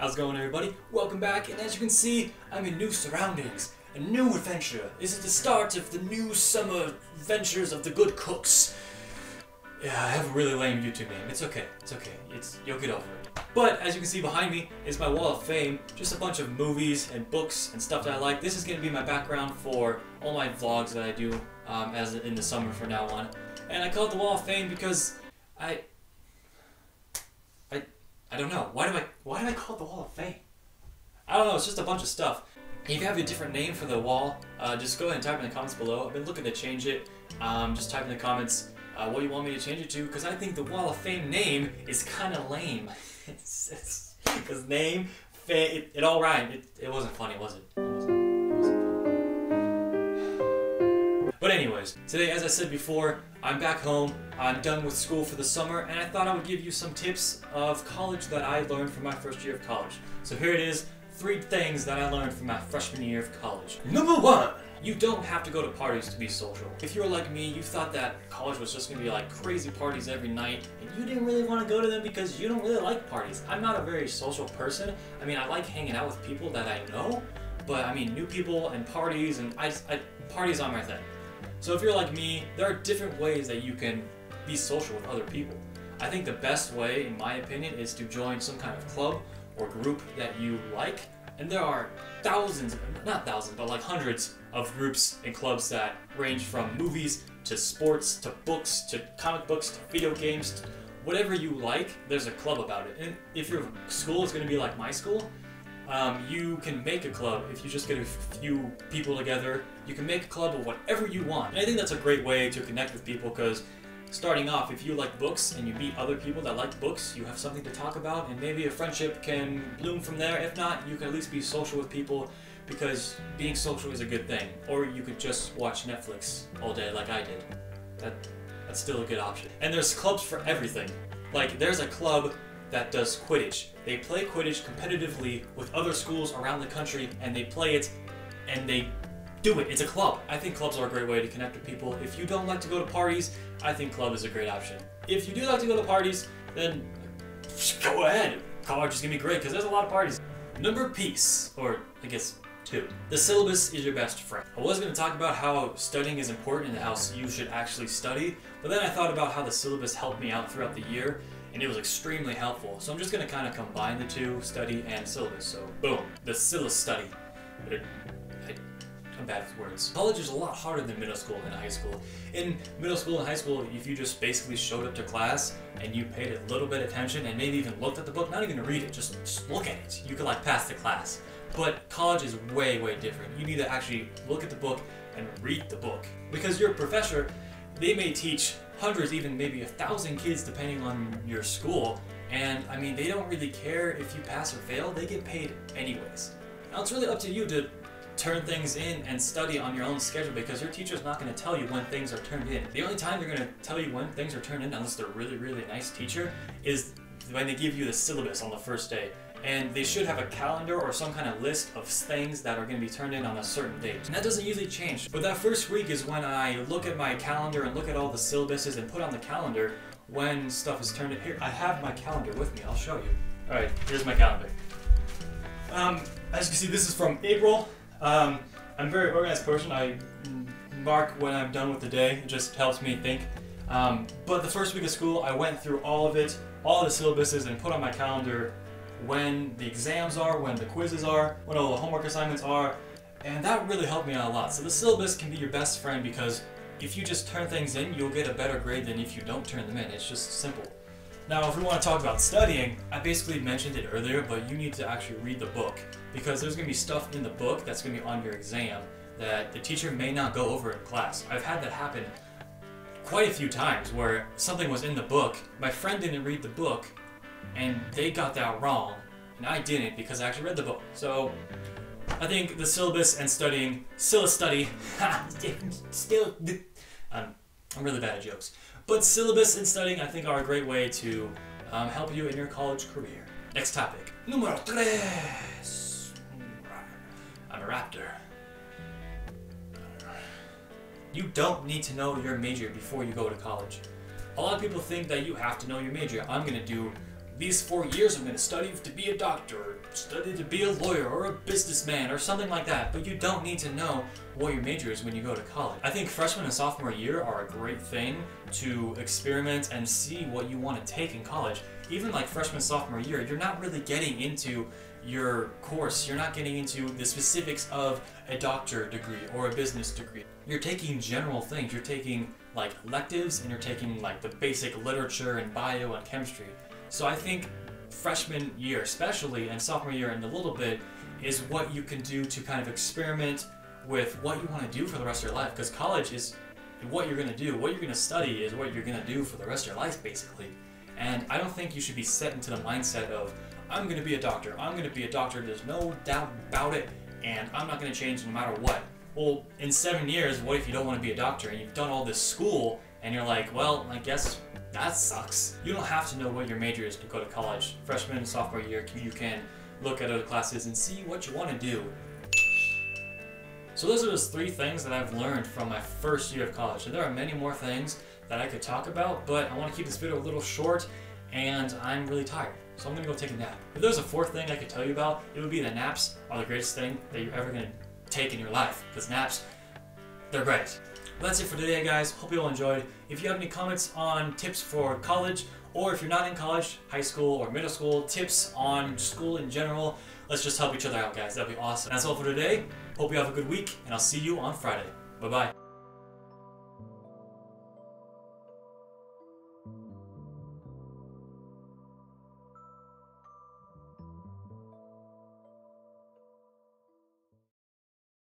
How's it going, everybody? Welcome back, and as you can see, I'm in new surroundings, a new adventure. This is the start of the new summer adventures of the good cooks. Yeah, I have a really lame YouTube name. It's okay. You'll get over it. But as you can see behind me is my wall of fame, just a bunch of movies and books and stuff that I like. This is going to be my background for all my vlogs that I do as in the summer from now on. And I call it the wall of fame because I don't know. Why do I call it the wall of fame? I don't know. It's just a bunch of stuff. If you have a different name for the wall, just go ahead and type in the comments below. I've been looking to change it. Just type in the comments what you want me to change it to, because I think the wall of fame name is kind of lame. It's because name, it all rhymed. It wasn't funny, was it? It wasn't funny. But anyways, today, as I said before, I'm back home. I'm done with school for the summer, and I thought I would give you some tips of college that I learned from my first year of college. So here it is, 3 things that I learned from my freshman year of college. Number 1, you don't have to go to parties to be social. If you're like me, you thought that college was just gonna be like crazy parties every night, and you didn't really want to go to them because you don't really like parties. I'm not a very social person. I mean, I like hanging out with people that I know, but I mean, new people and parties, and parties aren't my thing. So if you're like me, there are different ways that you can be social with other people. I think the best way, in my opinion, is to join some kind of club or group that you like. And there are thousands, not thousands, but like hundreds of groups and clubs that range from movies to sports to books to comic books to video games. To whatever you like, there's a club about it. And if your school is going to be like my school, you can make a club. If you just get a few people together, you can make a club of whatever you want. And I think that's a great way to connect with people, because starting off, if you like books and you meet other people that like books, you have something to talk about, and maybe a friendship can bloom from there. If not, you can at least be social with people, because being social is a good thing. Or you could just watch Netflix all day like I did. That's still a good option. And there's clubs for everything. Like, there's a club that does Quidditch. They play Quidditch competitively with other schools around the country, and they play it, and they do it. It's a club. I think clubs are a great way to connect with people. If you don't like to go to parties, I think club is a great option. If you do like to go to parties, then go ahead. College is gonna be great because there's a lot of parties. Number piece, or I guess 2. The syllabus is your best friend. I was gonna talk about how studying is important and how you should actually study, but then I thought about how the syllabus helped me out throughout the year, and it was extremely helpful. So I'm just gonna kind of combine the 2, study and syllabus. So boom, the syllabus study. I'm bad with words. College is a lot harder than middle school and high school. In middle school and high school, if you just basically showed up to class and you paid a little bit of attention and maybe even looked at the book, not even to read it, just look at it, you could like pass the class. But college is way, way different. You need to actually look at the book and read the book. Because your professor, they may teach hundreds, even maybe 1,000 kids depending on your school, and I mean, they don't really care if you pass or fail, they get paid anyways. Now it's really up to you to turn things in and study on your own schedule, because your teacher's not going to tell you when things are turned in. The only time they're going to tell you when things are turned in, unless they're really, really nice teacher, is when they give you the syllabus on the first day. And they should have a calendar or some kind of list of things that are going to be turned in on a certain date. And that doesn't usually change. But that first week is when I look at my calendar and look at all the syllabuses and put on the calendar when stuff is turned in. Here, I have my calendar with me. I'll show you. Alright, here's my calendar. As you can see, this is from April. I'm a very organized person. I mark when I'm done with the day. It just helps me think. But the first week of school, I went through all of it, all the syllabuses, and put on my calendar when the exams are, when the quizzes are, when all the homework assignments are, and that really helped me out a lot. So the syllabus can be your best friend, because if you just turn things in, you'll get a better grade than if you don't turn them in. It's just simple. Now, if we want to talk about studying, I basically mentioned it earlier, but you need to actually read the book, because there's going to be stuff in the book that's going to be on your exam that the teacher may not go over in class. I've had that happen quite a few times where something was in the book, my friend didn't read the book, and they got that wrong, and I didn't because I actually read the book. So I think the syllabus and studying, study, I'm really bad at jokes. But syllabus and studying, I think, are a great way to help you in your college career. Next topic. Numero 3. I'm a raptor. You don't need to know your major before you go to college. A lot of people think that you have to know your major. I'm going to do these 4 years I'm going to study to be a doctor, or study to be a lawyer, or a businessman, or something like that. But you don't need to know what your major is when you go to college. I think freshman and sophomore year are a great thing to experiment and see what you want to take in college. Even like freshman, sophomore year, you're not really getting into your course. You're not getting into the specifics of a doctor degree or a business degree. You're taking general things. You're taking like electives, and you're taking like the basic literature and bio and chemistry. So I think freshman year especially, and sophomore year and a little bit, is what you can do to kind of experiment with what you want to do for the rest of your life. Because college is what you're going to do. What you're going to study is what you're going to do for the rest of your life, basically. And I don't think you should be set into the mindset of, I'm going to be a doctor. I'm going to be a doctor. There's no doubt about it. And I'm not going to change no matter what. Well, in 7 years, what if you don't want to be a doctor and you've done all this school and you're like, well, I guess that sucks. You don't have to know what your major is to go to college. Freshman, sophomore year, you can look at other classes and see what you want to do. So those are just 3 things that I've learned from my first year of college. And there are many more things that I could talk about, but I want to keep this video a little short, and I'm really tired. So I'm going to go take a nap. If there's a 4th thing I could tell you about, it would be that naps are the greatest thing that you're ever going to take in your life. Because naps, they're great. Well, that's it for today, guys. Hope you all enjoyed. If you have any comments on tips for college, or if you're not in college, high school or middle school, tips on school in general, let's just help each other out, guys. That'd be awesome. That's all for today. Hope you have a good week, and I'll see you on Friday. Bye-bye.